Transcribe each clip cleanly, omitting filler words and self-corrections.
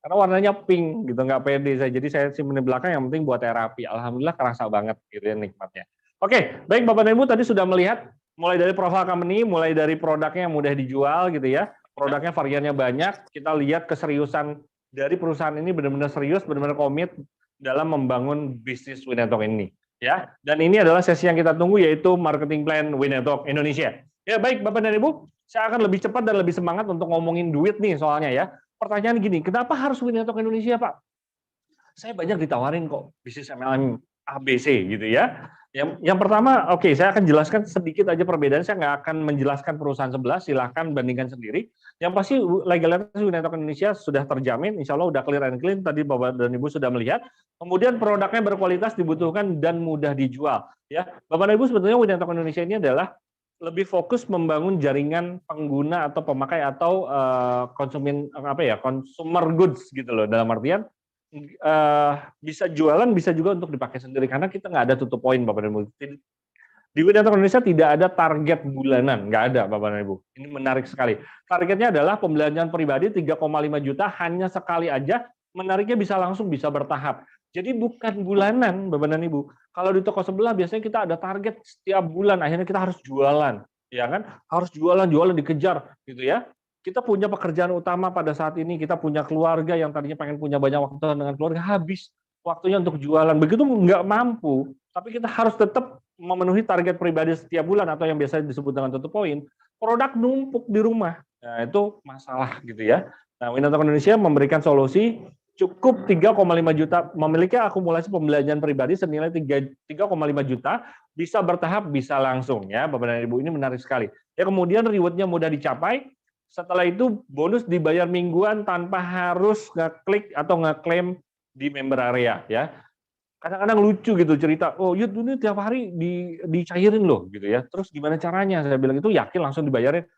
karena warnanya pink gitu, nggak pede saya. Jadi saya simpen di belakang, yang penting buat terapi. Alhamdulillah kerasa banget gitu ya nikmatnya. Oke, baik Bapak dan Ibu tadi sudah melihat mulai dari profile company, mulai dari produknya yang mudah dijual gitu ya. Produknya variannya banyak, kita lihat keseriusan dari perusahaan ini benar-benar serius, benar-benar komit dalam membangun bisnis Winetalk ini. Ya, dan ini adalah sesi yang kita tunggu yaitu marketing plan Winetalk Indonesia. Ya baik Bapak dan Ibu, saya akan lebih cepat dan lebih semangat untuk ngomongin duit nih soalnya ya. Pertanyaan gini, kenapa harus Winetalk Indonesia Pak? Saya banyak ditawarin kok bisnis MLM ABC gitu ya. Yang pertama, oke, saya akan jelaskan sedikit aja perbedaan. Saya nggak akan menjelaskan perusahaan sebelah, silahkan bandingkan sendiri. Yang pasti legalitas Winetalk Indonesia sudah terjamin, insya Allah udah clear and clean, tadi Bapak dan Ibu sudah melihat. Kemudian produknya berkualitas, dibutuhkan, dan mudah dijual. Ya, Bapak dan Ibu sebetulnya Winetalk Indonesia ini adalah lebih fokus membangun jaringan pengguna atau pemakai atau consumer goods gitu loh, dalam artian bisa jualan, bisa juga untuk dipakai sendiri karena kita nggak ada tutup poin Bapak dan Ibu. Di Winetalk Indonesia tidak ada target bulanan, nggak ada Bapak dan Ibu. Ini menarik sekali. Targetnya adalah pembelanjaan pribadi 3,5 juta hanya sekali aja, menariknya bisa langsung, bisa bertahap. Jadi bukan bulanan Bapak dan Ibu. Kalau di toko sebelah biasanya kita ada target setiap bulan, akhirnya kita harus jualan, ya kan? Harus jualan dikejar gitu ya. Kita punya pekerjaan utama pada saat ini, kita punya keluarga yang tadinya pengen punya banyak waktu dengan keluarga, habis waktunya untuk jualan. Begitu nggak mampu, tapi kita harus tetap memenuhi target pribadi setiap bulan atau yang biasa disebut dengan tutup poin, produk numpuk di rumah. Nah, itu masalah gitu ya. Nah, Winetalk Indonesia memberikan solusi cukup 3,5 juta, memiliki akumulasi pembelanjaan pribadi senilai 3,5 juta, bisa bertahap, bisa langsung ya, Bapak dan Ibu, ini menarik sekali. Ya, kemudian rewardnya mudah dicapai. Setelah itu bonus dibayar mingguan tanpa harus ngeklik atau ngeklaim di member area ya. Kadang-kadang lucu gitu cerita, oh Yud ini tiap hari dicairin loh gitu ya. Terus gimana caranya? Saya bilang itu yakin langsung dibayarin.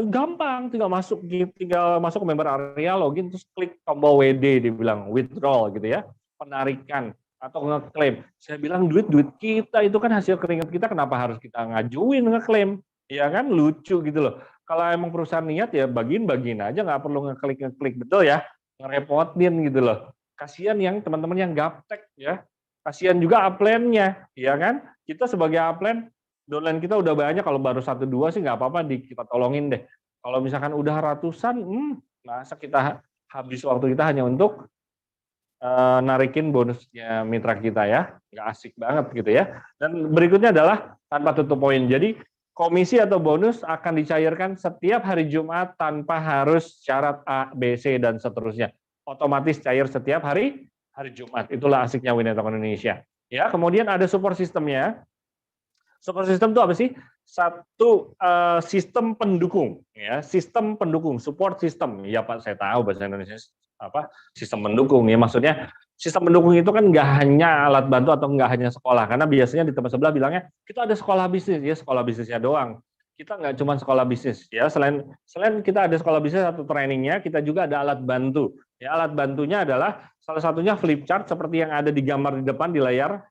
Gampang, tinggal masuk ke member area, login terus klik tombol WD, dibilang withdrawal gitu ya, penarikan atau ngeklaim. Saya bilang duit kita itu kan hasil keringat kita, kenapa harus kita ngajuin ngeklaim? Ya kan lucu gitu loh. Kalau emang perusahaan niat ya bagiin aja, nggak perlu ngeklik betul ya, ngerepotin gitu loh. Kasihan yang teman-teman yang gaptek ya, kasihan juga upline-nya, ya kan? Kita sebagai upline, downline kita udah banyak, kalau baru 1-2 sih nggak apa-apa, kita tolongin deh. Kalau misalkan udah ratusan, masa kita habis waktu kita hanya untuk narikin bonusnya mitra kita ya, nggak asik banget gitu ya. Dan berikutnya adalah tanpa tutup poin. Jadi komisi atau bonus akan dicairkan setiap hari Jumat tanpa harus syarat A, B, C, dan seterusnya. Otomatis cair setiap hari Jumat. Itulah asiknya Winetalk Indonesia. Ya, kemudian ada support sistemnya. Support system itu apa sih? Satu sistem pendukung, ya, sistem pendukung, support system. Ya Pak, saya tahu bahasa Indonesia apa sistem pendukung ya, maksudnya sistem pendukung itu kan nggak hanya alat bantu atau nggak hanya sekolah, karena biasanya di tempat sebelah bilangnya kita ada sekolah bisnis, ya sekolah bisnisnya doang. Kita nggak cuma sekolah bisnis ya, selain kita ada sekolah bisnis atau trainingnya, kita juga ada alat bantu. Ya, alat bantunya adalah salah satunya flip chart seperti yang ada di gambar di depan di layar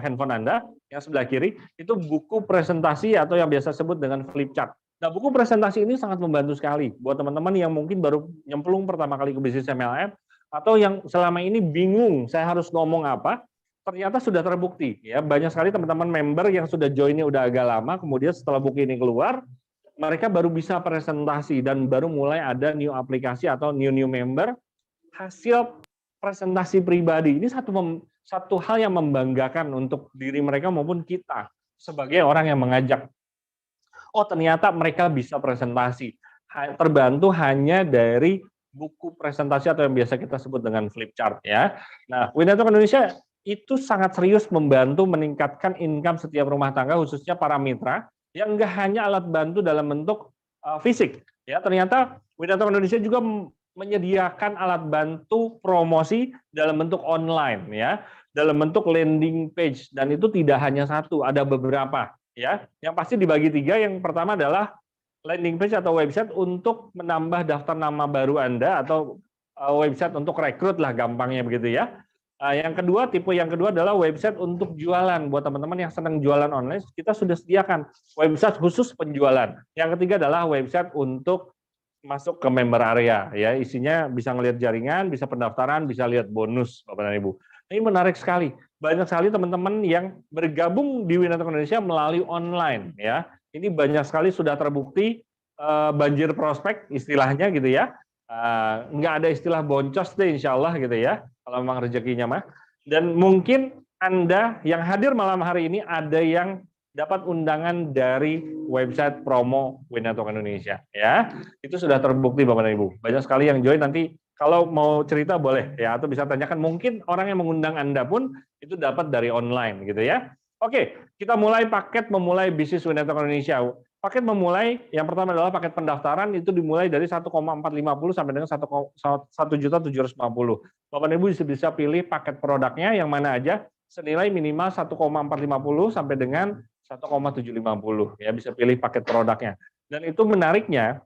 handphone Anda yang sebelah kiri, itu buku presentasi atau yang biasa sebut dengan flip chart. Nah, buku presentasi ini sangat membantu sekali buat teman-teman yang mungkin baru nyemplung pertama kali ke bisnis MLM atau yang selama ini bingung saya harus ngomong apa. Ternyata sudah terbukti ya, banyak sekali teman-teman member yang sudah joinnya udah agak lama, kemudian setelah buku ini keluar, mereka baru bisa presentasi dan baru mulai ada new aplikasi atau new member hasil presentasi pribadi. Ini satu hal yang membanggakan untuk diri mereka maupun kita sebagai orang yang mengajak. Oh, ternyata mereka bisa presentasi, terbantu hanya dari buku presentasi atau yang biasa kita sebut dengan flip chart ya. Nah, Winetalk Indonesia itu sangat serius membantu meningkatkan income setiap rumah tangga, khususnya para mitra yang enggak hanya alat bantu dalam bentuk fisik ya. Ternyata Winetalk Indonesia juga menyediakan alat bantu promosi dalam bentuk online ya, dalam bentuk landing page, dan itu tidak hanya satu, ada beberapa. Ya, yang pasti dibagi 3. Yang pertama adalah landing page atau website untuk menambah daftar nama baru Anda atau website untuk rekrut lah gampangnya begitu ya. Yang kedua, tipe yang kedua adalah website untuk jualan. Buat teman-teman yang senang jualan online, kita sudah sediakan website khusus penjualan. Yang ketiga adalah website untuk masuk ke member area ya, isinya bisa ngelihat jaringan, bisa pendaftaran, bisa lihat bonus Bapak dan Ibu. Ini menarik sekali. Banyak sekali teman-teman yang bergabung di Winatok Indonesia melalui online ya. Ini banyak sekali sudah terbukti banjir prospek istilahnya gitu ya. Nggak ada istilah boncos deh insya Allah gitu ya, kalau memang rezekinya mah. Dan mungkin Anda yang hadir malam hari ini ada yang dapat undangan dari website promo Winatok Indonesia ya. Itu sudah terbukti Bapak dan Ibu. Banyak sekali yang join, nanti kalau mau cerita boleh ya, atau bisa tanyakan, mungkin orang yang mengundang Anda pun itu dapat dari online gitu ya. Oke, kita mulai paket memulai bisnis Winatok Indonesia. Paket memulai yang pertama adalah paket pendaftaran, itu dimulai dari 1,450 sampai dengan 1.750.000. Bapak dan Ibu bisa pilih paket produknya yang mana aja, senilai minimal 1,450 sampai dengan 1,750 ya, bisa pilih paket produknya. Dan itu menariknya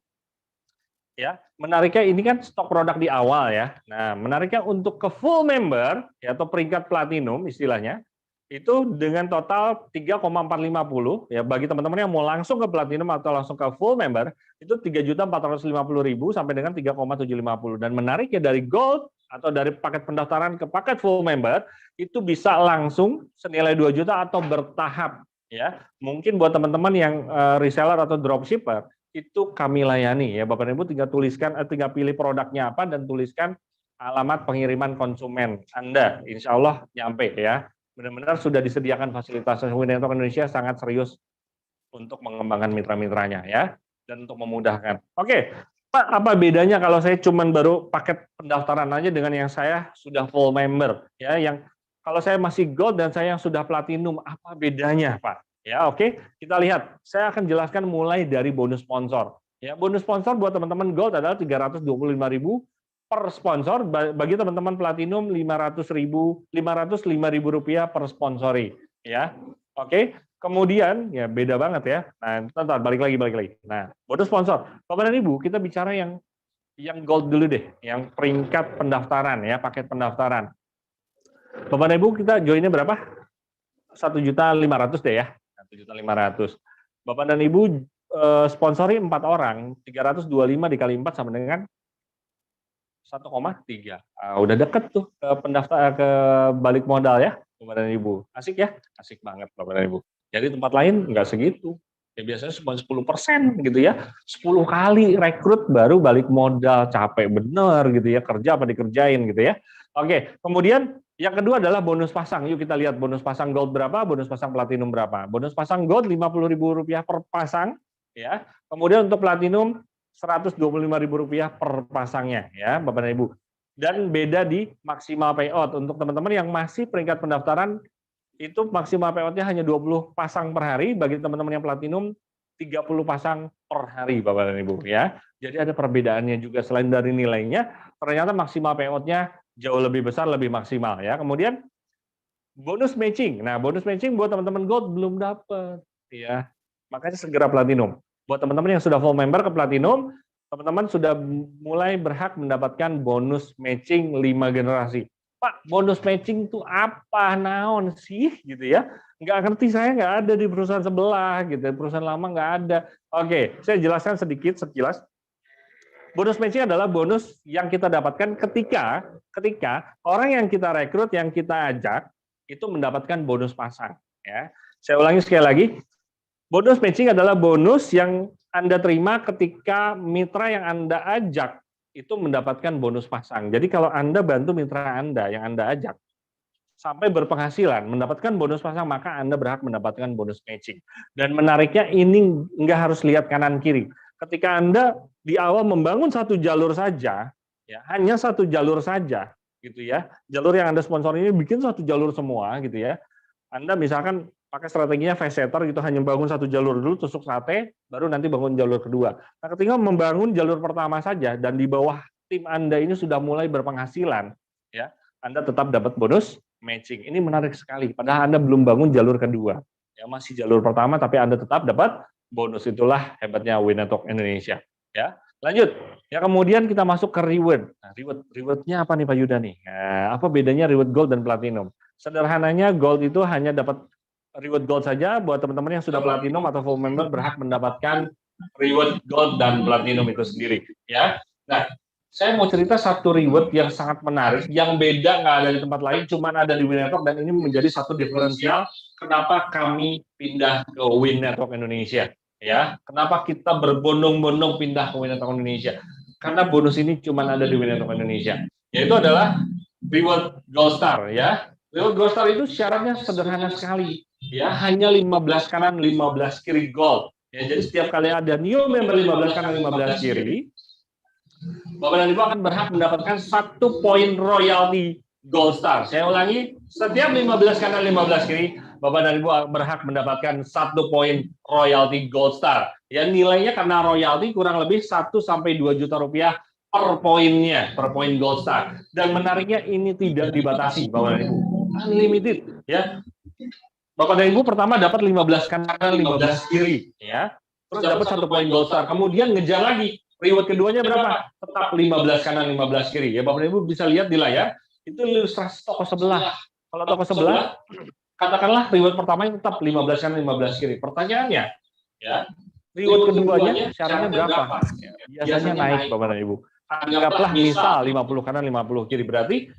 ya, menariknya ini kan stok produk di awal ya. Nah, menariknya untuk ke full member ya, atau peringkat platinum istilahnya, itu dengan total 3,450 ya, bagi teman-teman yang mau langsung ke platinum atau langsung ke full member itu 3.450.000 sampai dengan 3,750. Dan menariknya dari gold atau dari paket pendaftaran ke paket full member itu bisa langsung senilai 2 juta atau bertahap ya. Mungkin buat teman-teman yang reseller atau dropshipper itu kami layani ya Bapak dan Ibu, tinggal tuliskan, tinggal pilih produknya apa dan tuliskan alamat pengiriman konsumen Anda, insya Allah nyampe ya. Benar-benar sudah disediakan fasilitas. Winatok Indonesia sangat serius untuk mengembangkan mitra-mitranya ya, dan untuk memudahkan. Oke, Pak, apa bedanya kalau saya cuman baru paket pendaftaran aja dengan yang saya sudah full member ya, yang kalau saya masih gold dan saya yang sudah platinum, apa bedanya Pak? Ya, oke, kita lihat. Saya akan jelaskan mulai dari bonus sponsor. Ya, bonus sponsor buat teman-teman gold adalah 325.000 per sponsor, bagi teman-teman platinum 505.000 rupiah per sponsori ya. Oke, kemudian ya beda banget ya. Nah, ntar balik lagi. Nah, bonus sponsor. Bapak dan Ibu, kita bicara yang gold dulu deh, yang peringkat pendaftaran ya, paket pendaftaran. Bapak dan Ibu, kita joinnya berapa? 1.500.000 deh ya. 1.500.000. Bapak dan Ibu sponsori 4 orang, 325 dikali 4 sama dengan 1,3. Udah deket tuh ke pendaftar, ke balik modal ya Bapak dan Ibu. Asik ya? Asik banget Bapak dan Ibu. Jadi tempat lain nggak segitu. Ya biasanya cuma 10% gitu ya. 10 kali rekrut baru balik modal, capek bener gitu ya, kerja apa dikerjain gitu ya. Oke, kemudian yang kedua adalah bonus pasang. Yuk kita lihat bonus pasang gold berapa, bonus pasang platinum berapa. Bonus pasang gold Rp50.000 per pasang ya. Kemudian untuk platinum Rp125.000 per pasangnya ya Bapak dan Ibu. Dan beda di maksimal payout. Untuk teman-teman yang masih peringkat pendaftaran, itu maksimal payoutnya hanya 20 pasang per hari. Bagi teman-teman yang platinum, 30 pasang per hari Bapak dan Ibu ya. Jadi ada perbedaannya juga, selain dari nilainya, ternyata maksimal payoutnya jauh lebih besar, lebih maksimal ya. Kemudian bonus matching. Nah, bonus matching buat teman-teman gold belum dapat ya. Makanya segera platinum. Buat teman-teman yang sudah full member ke platinum, teman-teman sudah mulai berhak mendapatkan bonus matching 5 generasi. Pak, bonus matching itu apa? Naon sih gitu ya? Nggak ngerti, saya nggak ada di perusahaan sebelah gitu. Perusahaan lama nggak ada. Oke, saya jelaskan sedikit sekilas. Bonus matching adalah bonus yang kita dapatkan ketika orang yang kita rekrut, yang kita ajak, itu mendapatkan bonus pasang. Ya, saya ulangi sekali lagi. Bonus matching adalah bonus yang Anda terima ketika mitra yang Anda ajak itu mendapatkan bonus pasang. Jadi kalau Anda bantu mitra Anda yang Anda ajak sampai berpenghasilan mendapatkan bonus pasang, maka Anda berhak mendapatkan bonus matching. Dan menariknya ini nggak harus lihat kanan kiri. Ketika Anda di awal membangun satu jalur saja, ya hanya satu jalur saja, gitu ya. Jalur yang Anda sponsor ini bikin satu jalur semua, gitu ya. Anda misalkan pakai strateginya fast setter gitu, hanya bangun satu jalur dulu, tusuk sate, baru nanti bangun jalur kedua. Nah, ketika membangun jalur pertama saja dan di bawah tim Anda ini sudah mulai berpenghasilan, ya, Anda tetap dapat bonus matching. Ini menarik sekali. Padahal Anda belum bangun jalur kedua, ya masih jalur pertama, tapi Anda tetap dapat bonus. Itulah hebatnya Winatok Indonesia. Ya, lanjut. Ya, kemudian kita masuk ke reward. Nah, rewardnya apa nih Pak Yuda nih? Nah, apa bedanya reward gold dan platinum? Sederhananya gold itu hanya dapat reward gold saja. Buat teman-teman yang sudah platinum atau full member berhak mendapatkan reward gold dan platinum itu sendiri, ya. Nah, saya mau cerita satu reward yang sangat menarik, yang beda nggak ada di tempat lain, cuman ada di Win Network, dan ini menjadi satu diferensial kenapa kami pindah ke Win Network Indonesia. Ya, kenapa kita berbondong-bondong pindah ke Win Network Indonesia? Karena bonus ini cuman ada di Win Network Indonesia, yaitu adalah reward Gold Star, ya. Reward Gold Star itu syaratnya sederhana sekali, ya, hanya 15 kanan 15 kiri gold. Ya, jadi setiap kali ada new member 15 kanan 15 kiri, Bapak dan Ibu akan berhak mendapatkan 1 poin royalti Gold Star. Saya ulangi, setiap 15 kanan 15 kiri, Bapak dan Ibu berhak mendapatkan 1 poin royalti Gold Star. Ya, nilainya karena royalti kurang lebih 1 sampai 2 juta rupiah per poinnya, per poin Gold Star. Dan menariknya ini tidak dibatasi, Bapak dan Ibu. Unlimited, ya. Bapak dan Ibu pertama dapat 15 kanan 15 kiri, ya. Terus dapat 1 poin Gold Star. Kemudian ngejar lagi. Reward keduanya berapa? Tetap 15 kanan 15 kiri. Ya, Bapak dan Ibu bisa lihat di layar, itu ilustrasi toko sebelah. Kalau toko sebelah, katakanlah reward pertamanya tetap 15 kanan 15 kiri. Pertanyaannya, ya, reward keduanya syaratnya berapa? Biasanya naik, Bapak dan Ibu. Anggaplah misal 50 kanan 50 kiri, berarti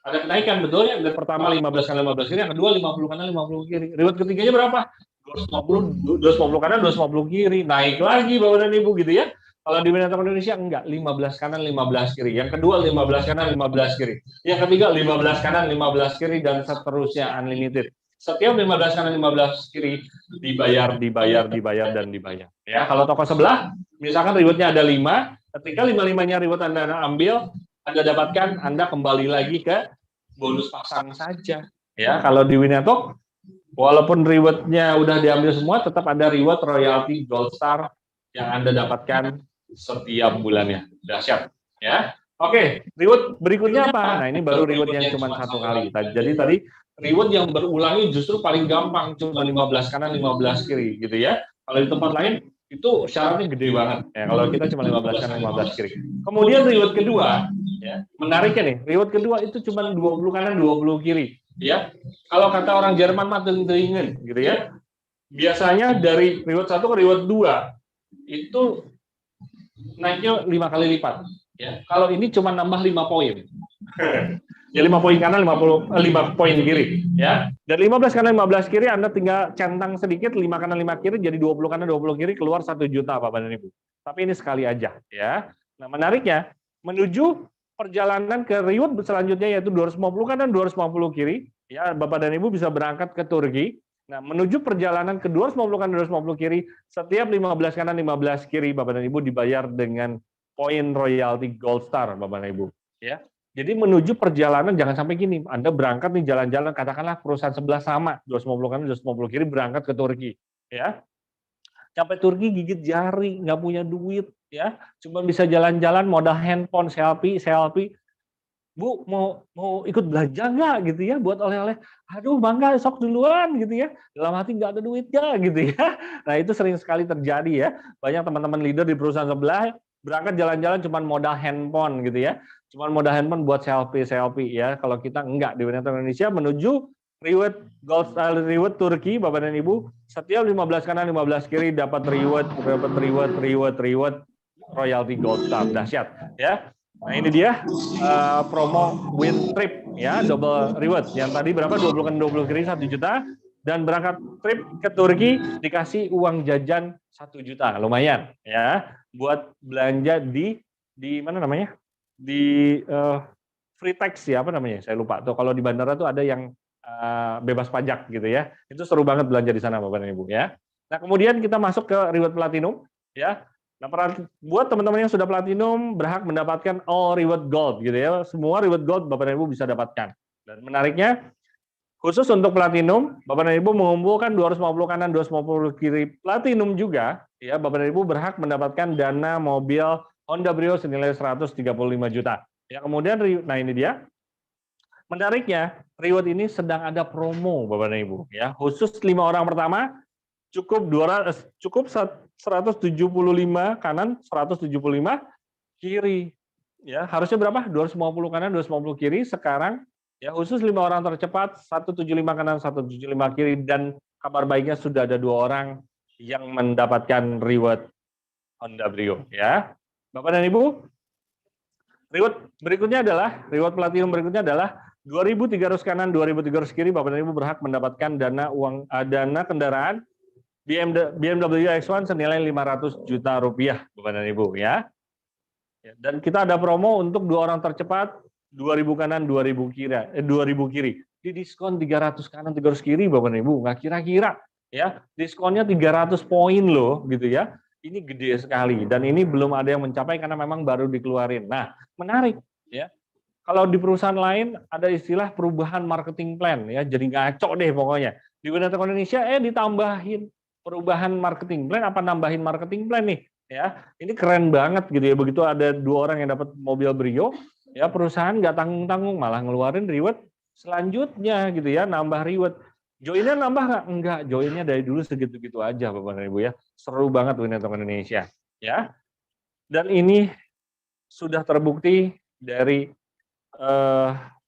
ada kenaikan, betul ya? Dari pertama 15 kanan 15 kiri, yang kedua 50 kanan 50 kiri. Reward ketiganya berapa? 250 kanan 250 kiri, naik lagi Bapak dan Ibu gitu ya. Kalau di Win Network Indonesia enggak, 15 kanan 15 kiri. Yang kedua 15 kanan 15 kiri. Yang ketiga 15 kanan 15 kiri dan seterusnya unlimited. Setiap 15 kanan 15 kiri dibayar dan dibayar. Ya, kalau toko sebelah misalkan rewardnya ada 5, ketika 5-5-nya reward Anda ambil, Anda dapatkan, Anda kembali lagi ke bonus pasang saja. Ya, kalau di Win Network walaupun rewardnya udah diambil semua, tetap ada reward royalti Gold Star yang Anda dapatkan setiap bulannya. Dahsyat, ya. Oke, reward berikutnya apa? Nah, ini baru reward yang cuma 1 kali. Jadi tadi reward yang berulangi justru paling gampang, cuma 15 kanan 15 kiri gitu ya. Kalau di tempat lain itu syaratnya gede banget. Ya, kalau kita cuma 15 kanan 15 kiri. Kemudian reward kedua, ya, menariknya nih, reward kedua itu cuma 20 kanan 20 kiri. Ya, kalau kata orang Jerman mah dingin gitu ya. Biasanya dari reward 1 ke reward 2 itu naiknya 5 kali lipat. Ya, kalau ini cuma nambah 5 poin. Ya 5 poin kanan 5 poin kiri, ya. Dari 15 kanan 15 kiri Anda tinggal centang sedikit 5 kanan 5 kiri jadi 20 kanan 20 kiri keluar 1 juta Bapak dan Ibu. Tapi ini sekali aja, ya. Nah, menariknya menuju perjalanan ke reward selanjutnya yaitu 250 kanan 250 kiri, ya, Bapak dan Ibu bisa berangkat ke Turki. Nah, menuju perjalanan ke 250 kanan 250 kiri, setiap 15 kanan 15 kiri Bapak dan Ibu dibayar dengan poin royalti Gold Star Bapak dan Ibu, ya. Jadi menuju perjalanan jangan sampai gini, Anda berangkat nih jalan-jalan, katakanlah perusahaan sebelah sama, 250 kanan 250 kiri berangkat ke Turki, ya. Sampai Turki gigit jari, nggak punya duit, ya, cuma bisa jalan-jalan modal handphone, selfie. Bu, mau ikut belanja nggak gitu ya buat oleh-oleh? Aduh, bangga, sok duluan gitu ya. Dalam hati nggak ada duitnya gitu ya. Nah, itu sering sekali terjadi ya. Banyak teman-teman leader di perusahaan sebelah berangkat jalan-jalan cuma modal handphone gitu ya. Cuma modal handphone buat selfie ya. Kalau kita enggak di Win Network Indonesia menuju reward Turki Bapak dan Ibu, setiap 15 kanan 15 kiri dapat reward royalty Gold Star. Dahsyat ya. Nah, ini dia promo win trip ya, double reward. Yang tadi berapa? 20 kan 20 kiri 1 juta dan berangkat trip ke Turki dikasih uang jajan 1 juta. Lumayan ya buat belanja di mana namanya? Di free tax ya, apa namanya? Saya lupa tuh. Kalau di bandara tuh ada yang bebas pajak gitu ya. Itu seru banget belanja di sana Bapak dan Ibu ya. Nah, kemudian kita masuk ke reward platinum ya. Nah, buat teman-teman yang sudah platinum berhak mendapatkan all reward gold gitu ya. Semua reward gold Bapak dan Ibu bisa dapatkan. Dan menariknya khusus untuk platinum, Bapak dan Ibu mengumpulkan 250 kanan 250 kiri platinum juga, ya Bapak dan Ibu berhak mendapatkan dana mobil Honda Brio senilai 135 juta. Ya, kemudian nah ini dia. Menariknya, reward ini sedang ada promo Bapak dan Ibu ya. Khusus 5 orang pertama cukup 175 kanan, 175 kiri. Ya, harusnya berapa? 250 kanan, 250 kiri. Sekarang ya khusus 5 orang tercepat, 175 kanan, 175 kiri, dan kabar baiknya sudah ada 2 orang yang mendapatkan reward Honda Brio ya. Bapak dan Ibu, reward platinum berikutnya adalah 2.300 kanan, 2.300 kiri. Bapak dan Ibu berhak mendapatkan dana kendaraan BMW X1 senilai 500 juta rupiah, Bapak dan Ibu ya. Dan kita ada promo untuk 2 orang tercepat, 2.000 kanan, 2.000 kiri. Di diskon 300 kanan, 300 kiri, Bapak dan Ibu. Nggak kira-kira ya, diskonnya 300 poin loh gitu ya. Ini gede sekali dan ini belum ada yang mencapai karena memang baru dikeluarin. Nah, menarik ya. Kalau di perusahaan lain ada istilah perubahan marketing plan ya, jadi ngaco deh pokoknya. Di Winnetok Indonesia ditambahin perubahan marketing plan, apa nambahin marketing plan nih ya. Ini keren banget gitu ya. Begitu ada 2 orang yang dapat mobil Brio, ya perusahaan nggak tanggung-tanggung malah ngeluarin reward selanjutnya gitu ya, nambah reward. Joinnya nambah nggak? Enggak, joinnya dari dulu segitu-gitu aja Bapak dan Ibu ya. Seru banget Winnetok Indonesia ya. Dan ini sudah terbukti dari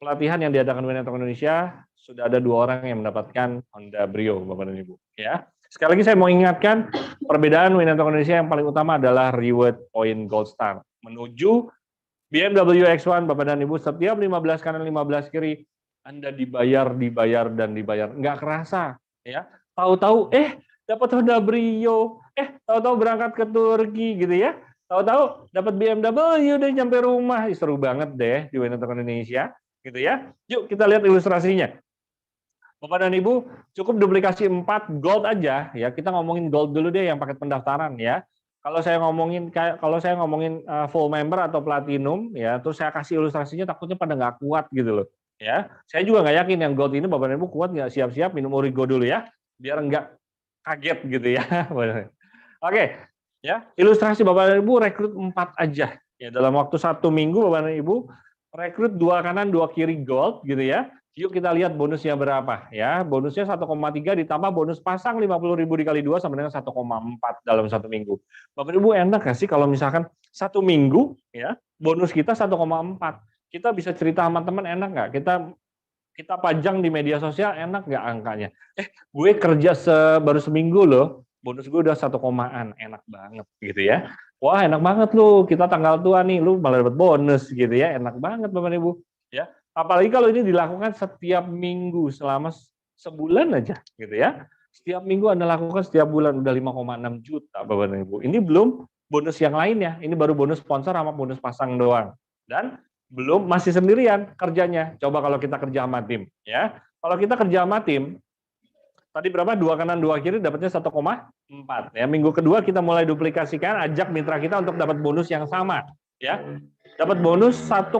pelatihan yang diadakan Winnetok Indonesia, sudah ada 2 orang yang mendapatkan Honda Brio Bapak dan Ibu ya. Sekali lagi saya mau ingatkan, perbedaan Winnetok Indonesia yang paling utama adalah reward point Gold Star. Menuju BMW X1 Bapak dan Ibu, setiap 15 kanan 15 kiri Anda dibayar. Nggak kerasa ya. Tahu-tahu dapat Honda Brio, tahu-tahu berangkat ke Turki gitu ya. Tahu-tahu dapat BMW udah nyampe rumah. Seru banget deh di Winnetok Indonesia gitu ya. Yuk kita lihat ilustrasinya. Bapak dan Ibu, cukup duplikasi 4 gold aja ya. Kita ngomongin gold dulu deh yang paket pendaftaran ya. Kalau saya ngomongin full member atau platinum ya, terus saya kasih ilustrasinya takutnya pada nggak kuat gitu loh. Ya, saya juga nggak yakin yang gold ini Bapak dan Ibu kuat nggak. Siap-siap minum Origo dulu ya, biar nggak kaget gitu ya. Oke, ya ilustrasi Bapak dan Ibu rekrut 4 aja. Ya dalam waktu 1 minggu Bapak dan Ibu rekrut 2 kanan 2 kiri gold gitu ya. Yuk kita lihat bonusnya berapa ya. Bonusnya 1,3 ditambah bonus pasang 50.000 dikali 2 sama dengan 1,4 dalam 1 minggu. Bapak Ibu enak nggak sih kalau misalkan 1 minggu ya bonus kita 1,4. Kita bisa cerita sama teman enak nggak? Kita pajang di media sosial enak nggak angkanya? Gue kerja baru seminggu loh, bonus gue udah 1 komaan, enak banget gitu ya. Wah enak banget lu, kita tanggal tua nih, lu malah dapat bonus gitu ya, enak banget Bapak Ibu ya. Apalagi kalau ini dilakukan setiap minggu selama sebulan aja gitu ya. Setiap minggu Anda lakukan setiap bulan udah 5,6 juta Bapak dan Ibu. Ini belum bonus yang lainnya, ini baru bonus sponsor sama bonus pasang doang. Dan belum masih sendirian kerjanya. Coba kalau kita kerja sama tim ya. Kalau kita kerja sama tim, tadi berapa? 2 kanan 2 kiri dapatnya 1,4 ya. Minggu kedua kita mulai duplikasikan, ajak mitra kita untuk dapat bonus yang sama ya. Dapat bonus 1,4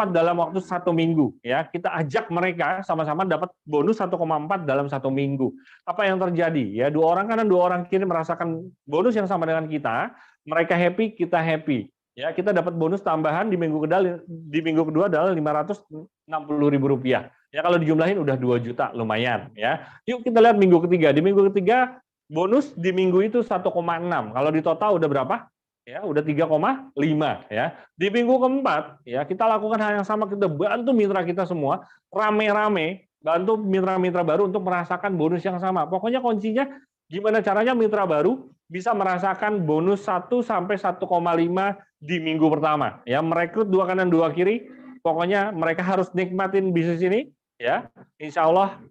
dalam waktu 1 minggu ya. Kita ajak mereka sama-sama dapat bonus 1,4 dalam 1 minggu. Apa yang terjadi ya? 2 orang kanan 2 orang kiri merasakan bonus yang sama dengan kita, mereka happy, kita happy. Ya, kita dapat bonus tambahan di minggu kedua adalah 560.000 rupiah. Ya kalau dijumlahin udah 2 juta, lumayan ya. Yuk kita lihat minggu ketiga. Di minggu ketiga bonus di minggu itu 1,6. Kalau di total udah berapa? Ya, udah 3,5 ya. Di minggu keempat ya kita lakukan hal yang sama, kita bantu mitra kita semua rame-rame, bantu mitra-mitra baru untuk merasakan bonus yang sama. Pokoknya kuncinya gimana caranya mitra baru bisa merasakan bonus 1 sampai 1,5 di minggu pertama. Ya, merekrut 2 kanan 2 kiri. Pokoknya mereka harus nikmatin bisnis ini ya. Insya Allah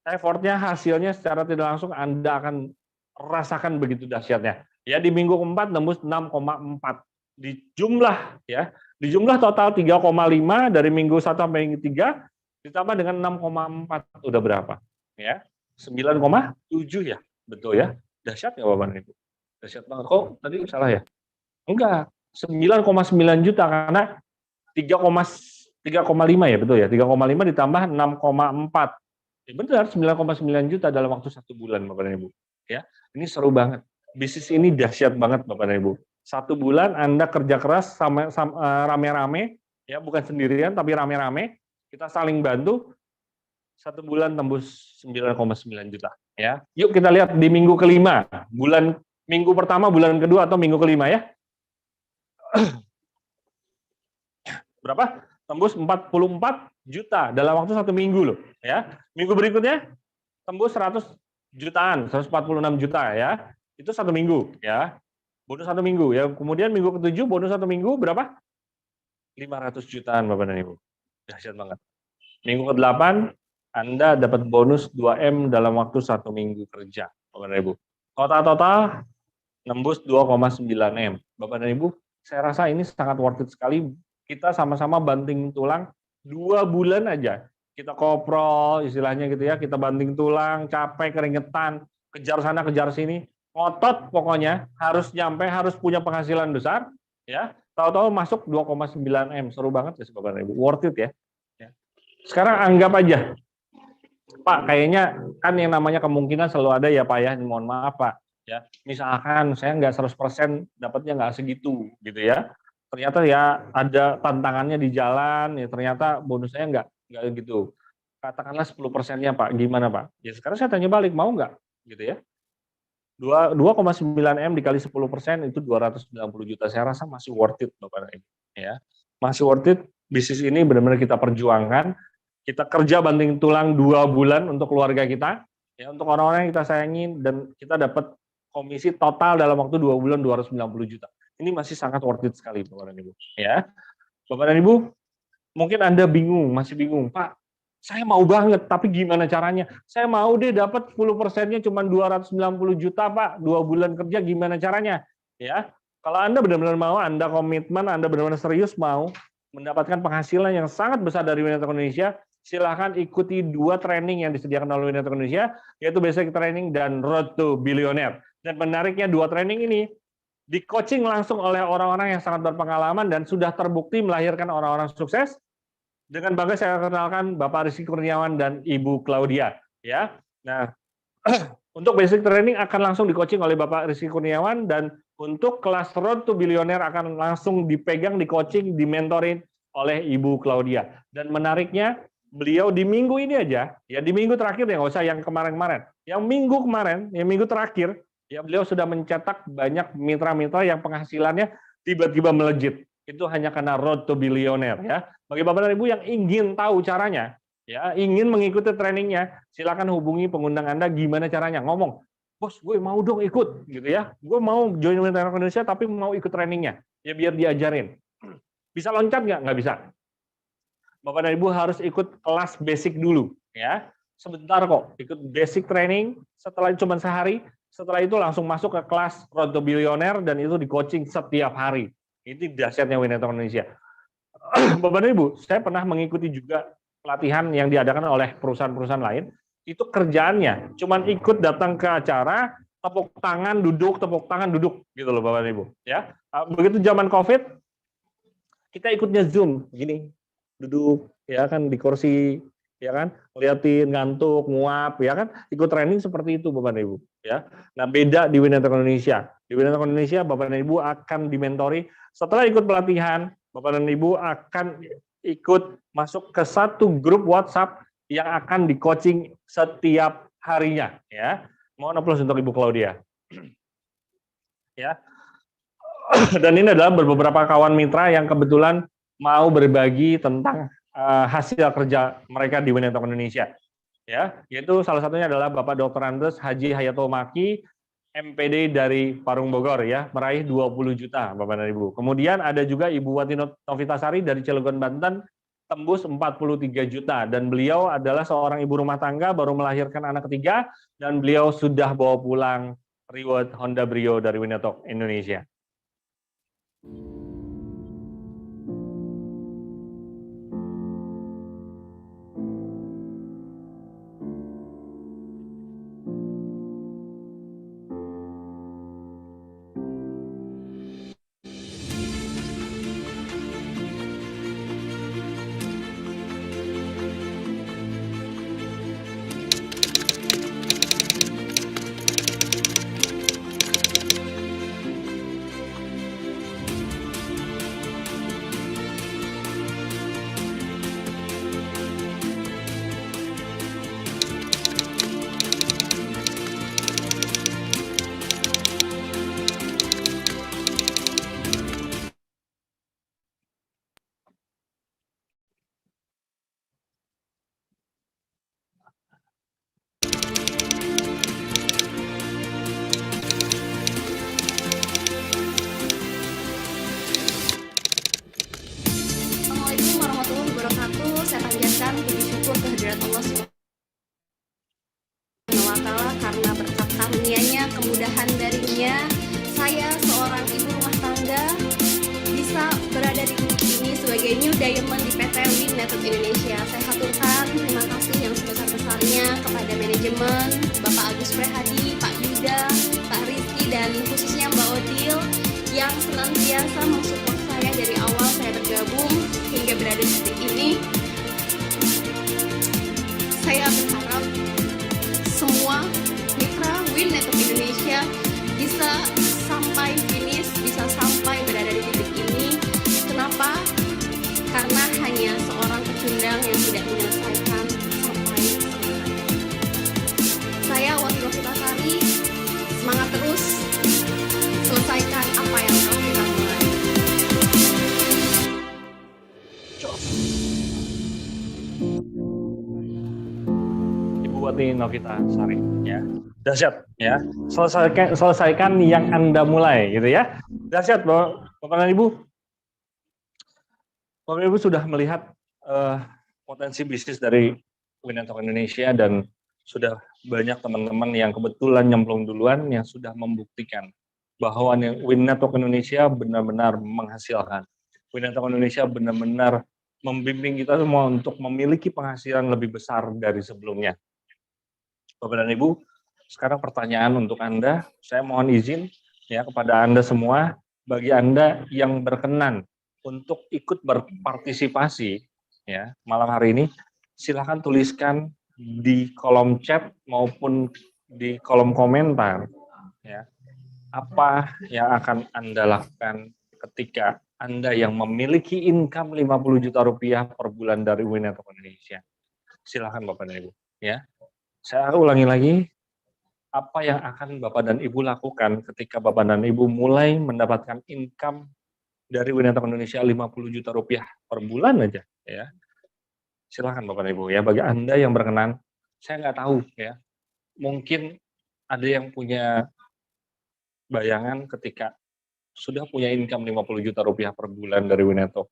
effortnya, hasilnya secara tidak langsung Anda akan rasakan begitu dahsyatnya. Ya, di minggu keempat tembus 6,4 di jumlah ya. Di jumlah total 3,5 dari minggu 1 sampai minggu 3 ditambah dengan 6,4 udah berapa? Ya. 9,7 ya. Betul ya. Dahsyat ya Bapak Ibu. Dahsyat banget. Kok tadi salah ya? Enggak. 9,9 juta karena 3,5 ya, betul ya. 3,5 ditambah 6,4. Ya benar, 9,9 juta dalam waktu 1 bulan Bapak dan Ibu. Ya. Ini seru banget. Bisnis ini dahsyat banget Bapak dan Ibu. 1 bulan Anda kerja keras sama rame-rame ya, bukan sendirian tapi rame-rame. Kita saling bantu. 1 bulan tembus 9,9 juta ya. Yuk kita lihat di minggu kelima, minggu pertama, bulan kedua atau minggu kelima ya. Berapa? Tembus 44 juta dalam waktu 1 minggu loh ya. Minggu berikutnya tembus 100 jutaan, 146 juta ya. Itu 1 minggu ya. Bonus 1 minggu ya. Kemudian minggu ke-7 bonus 1 minggu berapa? 500 jutaan Bapak dan Ibu. Dahsyat banget. Minggu ke-8 Anda dapat bonus 2M dalam waktu 1 minggu kerja, Bapak dan Ibu. Total nembus 2,9M. Bapak dan Ibu, saya rasa ini sangat worth it sekali. Kita sama-sama banting tulang 2 bulan aja. Kita koprol istilahnya gitu ya, kita banting tulang, capek, keringetan, kejar sana, kejar sini. Ngotot pokoknya, harus nyampe, harus punya penghasilan besar, ya. Tahu-tahu masuk 2,9M, seru banget ya Bapak dan Ibu, worth it ya. Sekarang anggap aja, Pak, kayaknya kan yang namanya kemungkinan selalu ada ya Pak ya, mohon maaf Pak. Ya, misalkan saya nggak 100% dapatnya nggak segitu gitu ya. Ternyata ya ada tantangannya di jalan, ya ternyata bonusnya nggak gitu. Katakanlah 10%-nya Pak, gimana Pak? Ya sekarang saya tanya balik, mau nggak? Gitu ya. 2,9M dikali 10% itu 290 juta. Saya rasa masih worth it Bapak dan Ibu. Ya, masih worth it. Bisnis ini benar-benar kita perjuangkan. Kita kerja banting tulang 2 bulan untuk keluarga kita, ya untuk orang-orang yang kita sayangi, dan kita dapat komisi total dalam waktu 2 bulan 290 juta. Ini masih sangat worth it sekali Bapak dan Ibu. Ya, Bapak dan Ibu, mungkin Anda bingung, masih bingung, Pak, saya mau banget, tapi gimana caranya? Saya mau deh dapat 10%-nya cuma 290 juta Pak, 2 bulan kerja, gimana caranya? Ya, kalau Anda benar-benar mau, Anda komitmen, Anda benar-benar serius mau mendapatkan penghasilan yang sangat besar dari Winnetok Indonesia, silahkan ikuti 2 training yang disediakan oleh Winnetok Indonesia, yaitu Basic Training dan Road to Billionaire. Dan menariknya 2 training ini di-coaching langsung oleh orang-orang yang sangat berpengalaman dan sudah terbukti melahirkan orang-orang sukses. Dengan bangga saya kenalkan Bapak Rizky Kurniawan dan Ibu Claudia. Ya, nah untuk Basic Training akan langsung di-coaching oleh Bapak Rizky Kurniawan, dan untuk kelas Road to Billionaire akan langsung dipegang, di-coaching, di-mentorin oleh Ibu Claudia. Dan menariknya, beliau di minggu ini aja, ya di minggu terakhir ya, nggak usah yang kemarin-kemarin, yang minggu kemarin, yang minggu terakhir, ya beliau sudah mencetak banyak mitra-mitra yang penghasilannya tiba-tiba melejit. Itu hanya karena Road to Billionaire ya. Bagi Bapak dan Ibu yang ingin tahu caranya, ya ingin mengikuti trainingnya, silakan hubungi pengundang Anda. Gimana caranya? Ngomong, bos, gue mau dong ikut, gitu ya. Gue mau join Winnetok Indonesia, tapi mau ikut trainingnya, ya biar diajarin. Bisa loncat nggak? Nggak bisa. Bapak dan Ibu harus ikut kelas basic dulu, ya. Sebentar kok, ikut basic training, setelah itu cuma sehari, setelah itu langsung masuk ke kelas Road to Billionaire, dan itu di coaching setiap hari. Ini dahsyatnya Winnetok Indonesia. Bapak dan Ibu, saya pernah mengikuti juga pelatihan yang diadakan oleh perusahaan-perusahaan lain. Itu kerjaannya, cuman ikut datang ke acara, tepuk tangan, duduk, tepuk tangan, duduk, gitu loh Bapak dan Ibu. Ya, begitu zaman COVID, kita ikutnya Zoom, gini, duduk, ya kan di kursi, ya kan, liatin, ngantuk, nguap, ya kan, ikut training seperti itu Bapak dan Ibu. Ya, nah beda di Winnetok Indonesia. Di Winnetok Indonesia, Bapak dan Ibu akan dimentori. Setelah ikut pelatihan, Bapak dan Ibu akan ikut masuk ke satu grup WhatsApp yang akan di-coaching setiap harinya. Ya, mohon aplaus untuk Ibu Claudia. Ya, dan ini adalah beberapa kawan mitra yang kebetulan mau berbagi tentang hasil kerja mereka di Winnetok Indonesia. Ya, yaitu salah satunya adalah Bapak Dr. Andes Haji Hayato Maki, MPD dari Parung Bogor, ya, meraih 20 juta Bapak dan Ibu. Kemudian ada juga Ibu Wati Novitasari dari Cilegon, Banten, tembus 43 juta, dan beliau adalah seorang ibu rumah tangga, baru melahirkan anak ketiga, dan beliau sudah bawa pulang reward Honda Brio dari Winnetok Indonesia. Allah SWT, karena berkat karunia-Nya, kemudahan darinya, saya seorang ibu rumah tangga bisa berada di titik ini sebagai new diamond di PT Win Network Indonesia. Saya haturkan terima kasih yang sebesar-besarnya kepada manajemen, Bapak Agus Prehadi, Pak Yuda, Pak Rizky, dan khususnya Mbak Odil yang senantiasa mensupport saya dari awal saya bergabung hingga berada di titik ini. Saya berharap semua mitra Win Network Indonesia bisa sampai finish, bisa sampai berada di titik ini. Kenapa? Karena hanya seorang pecundang yang tidak menyelesaikan sampai selesai. Saya Wati Rositasari, semangat terus, selesaikan apa yang telah kita mulai. Ibu Wati Novita Sari, ya. Dahsyat, ya. Selesaikan yang Anda mulai, gitu ya. Dahsyat, Bapak dan Ibu. Bapak dan Ibu sudah melihat potensi bisnis dari Win Network Indonesia, dan sudah banyak teman-teman yang kebetulan nyemplung duluan yang sudah membuktikan bahwa Win Network Indonesia benar-benar menghasilkan. Win Network Indonesia benar-benar membimbing kita semua untuk memiliki penghasilan lebih besar dari sebelumnya. Bapak dan Ibu, sekarang pertanyaan untuk Anda, saya mohon izin ya kepada Anda semua, bagi Anda yang berkenan untuk ikut berpartisipasi ya malam hari ini, silakan tuliskan di kolom chat maupun di kolom komentar ya, apa yang akan Anda lakukan ketika Anda yang memiliki income 50 juta rupiah per bulan dari Win Network Indonesia. Silakan Bapak dan Ibu ya. Saya ulangi lagi, apa yang akan Bapak dan Ibu lakukan ketika Bapak dan Ibu mulai mendapatkan income dari Win Network Indonesia 50 juta rupiah per bulan aja ya. Silakan Bapak dan Ibu ya, bagi Anda yang berkenan, saya nggak tahu ya, mungkin ada yang punya bayangan ketika sudah punya income 50 juta rupiah per bulan dari Win Network,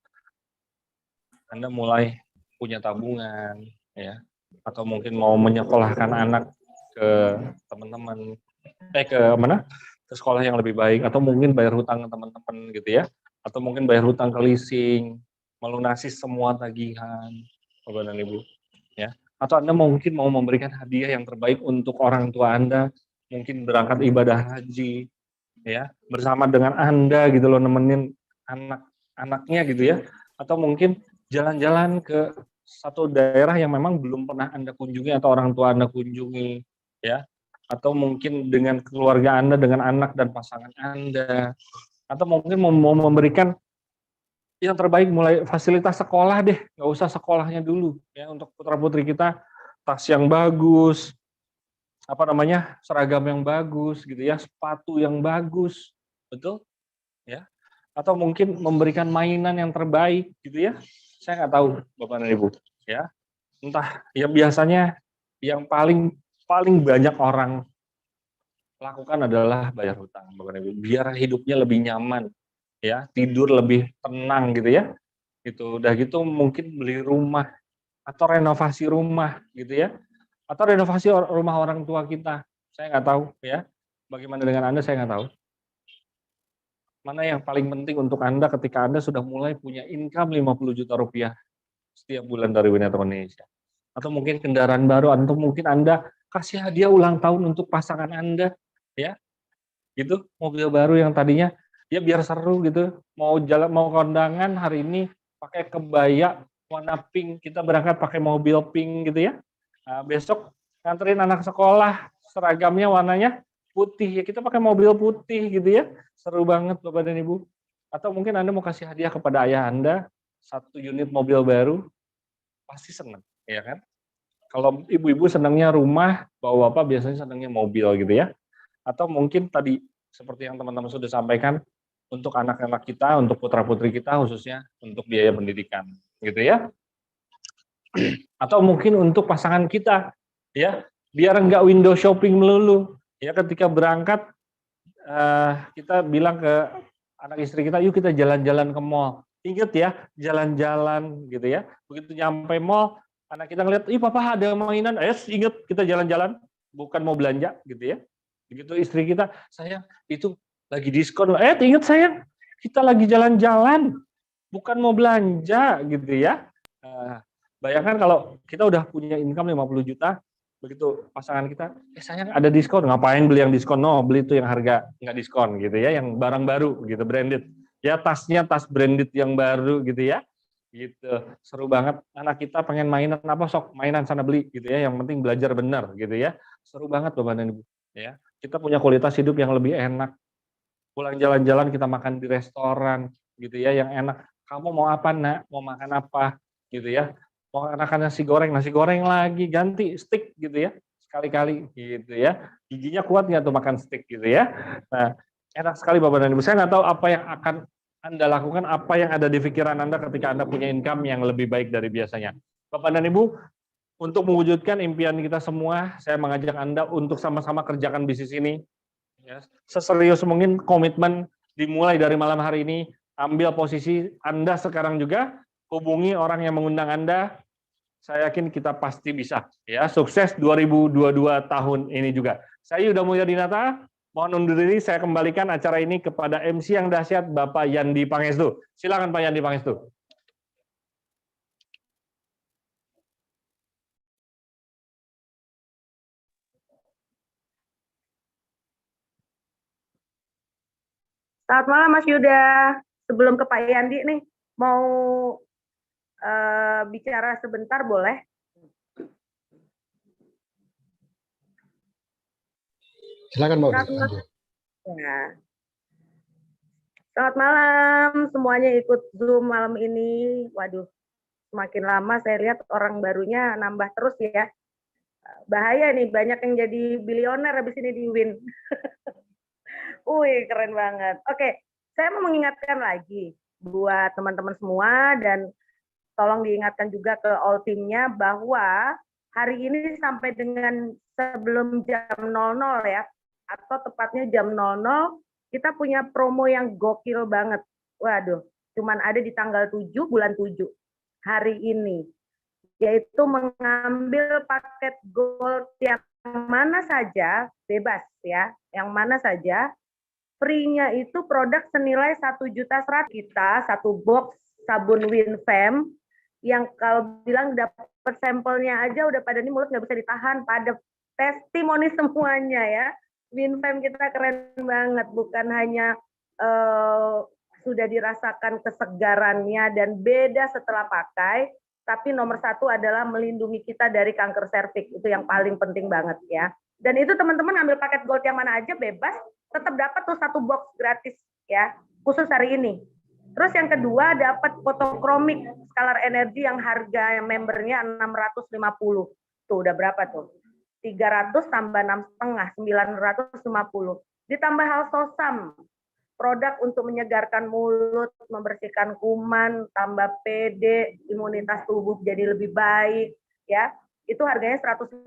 Anda mulai punya tabungan ya, atau mungkin mau menyekolahkan anak ke teman-teman, ke mana? Ke sekolah yang lebih baik, atau mungkin bayar hutang ke teman-teman gitu ya, atau mungkin bayar hutang ke leasing, melunasi semua tagihan, Bapak dan Ibu ya. Atau Anda mungkin mau memberikan hadiah yang terbaik untuk orang tua Anda, mungkin berangkat ibadah haji ya, bersama dengan Anda gitu loh, nemenin anak-anaknya gitu ya. Atau mungkin jalan-jalan ke satu daerah yang memang belum pernah Anda kunjungi atau orang tua Anda kunjungi ya. Atau mungkin dengan keluarga Anda, dengan anak dan pasangan Anda. Atau mungkin mau memberikan yang terbaik, mulai fasilitas sekolah deh, nggak usah sekolahnya dulu ya, untuk putra-putri kita, tas yang bagus, apa namanya, seragam yang bagus gitu ya, sepatu yang bagus, betul ya. Atau mungkin memberikan mainan yang terbaik gitu ya, saya nggak tahu Bapak dan Ibu ya. Entah ya, biasanya yang paling banyak orang lakukan adalah bayar hutang Bapak dan Ibu, biar hidupnya lebih nyaman ya, tidur lebih tenang gitu ya. Gitu, udah gitu mungkin beli rumah atau renovasi rumah gitu ya, atau renovasi rumah orang tua kita, saya nggak tahu ya, bagaimana dengan Anda saya nggak tahu. Mana yang paling penting untuk Anda ketika Anda sudah mulai punya income 50 juta rupiah setiap bulan dari Win Network Indonesia, atau mungkin kendaraan baru, atau mungkin Anda kasih hadiah ulang tahun untuk pasangan Anda ya, gitu, mobil baru yang tadinya ya biar seru gitu, mau jalan, mau kondangan hari ini pakai kebaya warna pink, kita berangkat pakai mobil pink gitu ya. Nah, besok nganterin anak sekolah, seragamnya warnanya putih, ya kita pakai mobil putih gitu ya. Seru banget Bapak dan Ibu. Atau mungkin Anda mau kasih hadiah kepada ayah Anda, 1 unit mobil baru, pasti senang, ya kan? Kalau ibu-ibu senangnya rumah, bapak-bapak biasanya senangnya mobil gitu ya. Atau mungkin tadi, seperti yang teman-teman sudah sampaikan, untuk anak-anak kita, untuk putra-putri kita, khususnya untuk biaya pendidikan, gitu ya. Atau mungkin untuk pasangan kita, ya, biar enggak window shopping melulu. Ya, ketika berangkat, kita bilang ke anak istri kita, yuk kita jalan-jalan ke mall. Ingat ya, jalan-jalan gitu ya. Begitu nyampe mall, Anak kita ngeliat, ih papa ada mainan, inget kita jalan-jalan, bukan mau belanja gitu ya. Begitu istri kita, sayang itu lagi diskon, inget sayang, kita lagi jalan-jalan, bukan mau belanja gitu ya. Bayangkan kalau kita udah punya income 50 juta, begitu pasangan kita, sayang ada diskon, ngapain beli yang diskon? No, beli itu yang harga nggak diskon gitu ya, yang barang baru gitu, branded. Ya tasnya tas branded yang baru gitu ya. Gitu, seru banget. Anak kita pengen mainan apa, sok mainan sana beli gitu ya, yang penting belajar benar gitu ya. Seru banget Bapak dan Ibu ya. Kita punya kualitas hidup yang lebih enak. Pulang jalan-jalan kita makan di restoran gitu ya yang enak. Kamu mau apa nak? Mau makan apa? Gitu ya. Mau makan nasi goreng lagi, ganti steak gitu ya. Sekali-kali gitu ya. Giginya kuat nggak tuh makan steak gitu ya. Nah, enak sekali Bapak dan Ibu. Saya nggak tahu apa yang akan Anda lakukan, apa yang ada di pikiran Anda ketika Anda punya income yang lebih baik dari biasanya. Bapak dan Ibu, untuk mewujudkan impian kita semua, saya mengajak Anda untuk sama-sama kerjakan bisnis ini. Ya, seserius mungkin komitmen dimulai dari malam hari ini, ambil posisi Anda sekarang juga, hubungi orang yang mengundang Anda, saya yakin kita pasti bisa. Ya, sukses 2022 tahun ini juga. Saya Yuda Mulyadinata, mohon undur diri, saya kembalikan acara ini kepada MC yang dahsyat, Bapak Yandi Pangestu. Silakan Pak Yandi Pangestu. Selamat malam Mas Yuda. Sebelum ke Pak Yandi nih, mau bicara sebentar boleh? Silakan Mbak. Selamat malam semuanya ikut Zoom malam ini. Waduh, semakin lama saya lihat orang barunya nambah terus ya. Bahaya nih, banyak yang jadi bilioner habis ini di Win. Wih, keren banget. Oke, saya mau mengingatkan lagi buat teman-teman semua dan tolong diingatkan juga ke all timnya bahwa hari ini sampai dengan sebelum jam 00 ya, atau tepatnya jam 00, kita punya promo yang gokil banget. Waduh, cuman ada di tanggal 7 bulan 7 hari ini, yaitu mengambil paket gold yang mana saja, bebas ya, yang mana saja. Free-nya itu produk senilai 1.100.000 kita, satu box sabun WinFam, yang kalau bilang dapat sampelnya aja udah pada ini mulut nggak bisa ditahan, pada testimoni semuanya ya. WinFam kita keren banget, bukan hanya sudah dirasakan kesegarannya dan beda setelah pakai, tapi nomor satu adalah melindungi kita dari kanker serviks, itu yang paling penting banget ya. Dan itu teman-teman ambil paket gold yang mana aja bebas, tetap dapat tuh satu box gratis ya, khusus hari ini. Terus yang kedua dapat fotokromik skalar energi yang harga membernya 650. Tuh udah berapa tuh? 300 tambah 6,5, 950. Ditambah Halsosam, produk untuk menyegarkan mulut, membersihkan kuman, tambah PD, imunitas tubuh jadi lebih baik ya. Itu harganya 150.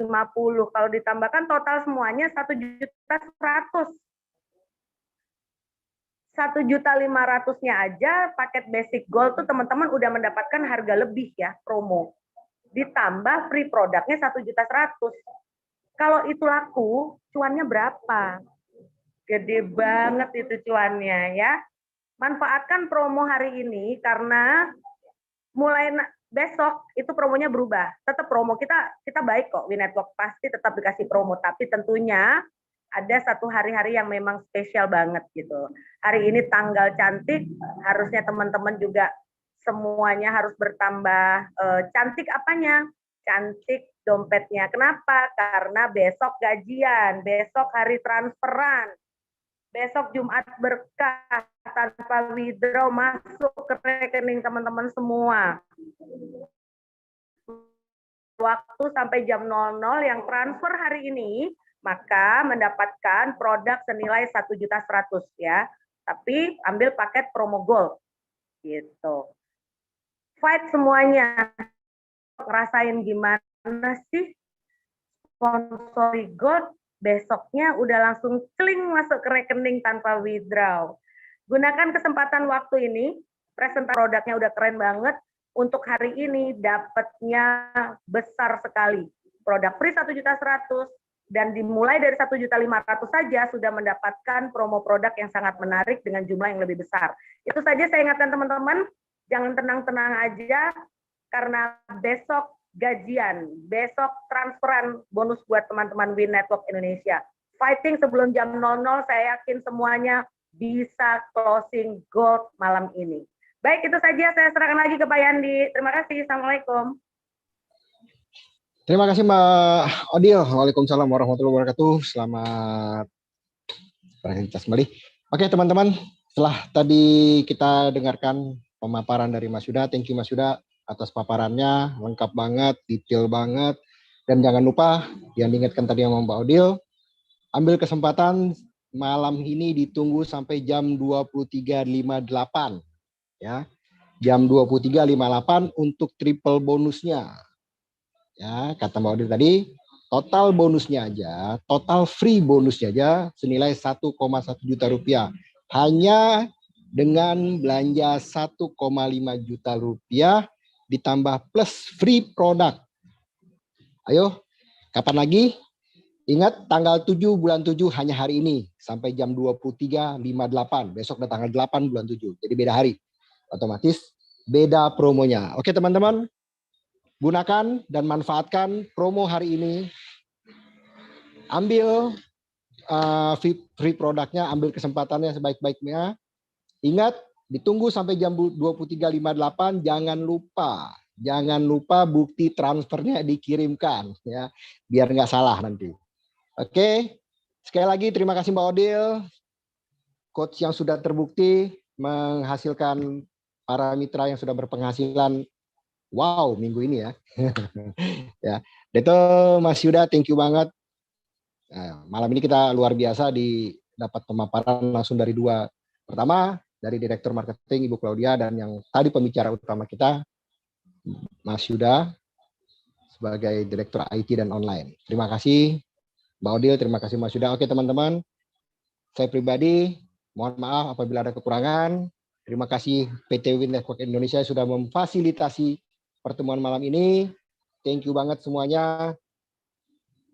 Kalau ditambahkan total semuanya 1.100.000. 1.500.000-nya aja paket basic gold tuh teman-teman udah mendapatkan harga lebih ya, promo. Ditambah free produknya 1.100.000. Kalau itu laku, cuannya berapa? Gede banget itu cuannya ya. Manfaatkan promo hari ini karena mulai besok itu promonya berubah. Tetap promo kita baik kok, WinNetwork pasti tetap dikasih promo, tapi tentunya ada satu hari-hari yang memang spesial banget gitu. Hari ini tanggal cantik, harusnya teman-teman juga semuanya harus bertambah cantik apanya? Cantik dompetnya. Kenapa? Karena besok gajian, besok hari transferan, besok Jumat berkah tanpa withdraw masuk ke rekening teman-teman semua. Waktu sampai jam 00 yang transfer hari ini, maka mendapatkan produk senilai 1.100.000 ya. Tapi ambil paket promo gold gitu. Fight semuanya. Ngerasain gimana sih sponsori gold, besoknya udah langsung kling masuk ke rekening tanpa withdraw. Gunakan kesempatan waktu ini, presentasi produknya udah keren banget, untuk hari ini dapatnya besar sekali. Produk free 1.100.000 dan dimulai dari 1.500.000 saja sudah mendapatkan promo produk yang sangat menarik dengan jumlah yang lebih besar. Itu saja saya ingatkan teman-teman, jangan tenang-tenang aja karena besok gajian, besok transferan bonus buat teman-teman Win Network Indonesia. Fighting sebelum jam 00, saya yakin semuanya bisa closing gold malam ini. Baik, itu saja saya serahkan lagi ke Pak Yandi. Terima kasih. Assalamualaikum. Terima kasih Mbak Odil. Waalaikumsalam warahmatullahi wabarakatuh. Selamat beraktivitas kembali. Oke teman-teman, setelah tadi kita dengarkan pemaparan dari Mas Yuda, thank you Mas Yuda atas paparannya, lengkap banget, detail banget. Dan jangan lupa, yang diingatkan tadi sama Mbak Odil, ambil kesempatan malam ini ditunggu sampai jam 23.58. Ya, jam 23.58 untuk triple bonusnya. Ya, kata Mbak Odil tadi, total bonusnya aja, total free bonusnya aja senilai 1,1 juta rupiah. Hanya dengan belanja 1,5 juta rupiah ditambah plus free produk. Ayo, kapan lagi? Ingat tanggal 7 bulan 7 hanya hari ini sampai jam 23.58. Besok udah tanggal 8 bulan 7. Jadi beda hari. Otomatis beda promonya. Oke teman-teman, gunakan dan manfaatkan promo hari ini. Ambil free produknya, ambil kesempatannya sebaik-baiknya. Ingat, ditunggu sampai jam 23.58. Jangan lupa bukti transfernya dikirimkan, ya, biar nggak salah nanti. Oke, sekali lagi terima kasih Mbak Odil, coach yang sudah terbukti menghasilkan para mitra yang sudah berpenghasilan. Wow, minggu ini ya. Ya, itu Mas Yuda, thank you banget. Nah, malam ini kita luar biasa dapat pemaparan langsung dari dua. Pertama, dari Direktur Marketing Ibu Claudia dan yang tadi pembicara utama kita, Mas Yuda, sebagai Direktur IT dan Online. Terima kasih Mbak Odil, terima kasih Mas Yuda. Oke teman-teman, saya pribadi mohon maaf apabila ada kekurangan. Terima kasih PT Win Network Indonesia sudah memfasilitasi pertemuan malam ini. Thank you banget semuanya.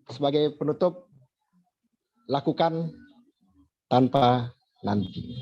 Sebagai penutup, lakukan tanpa nanti.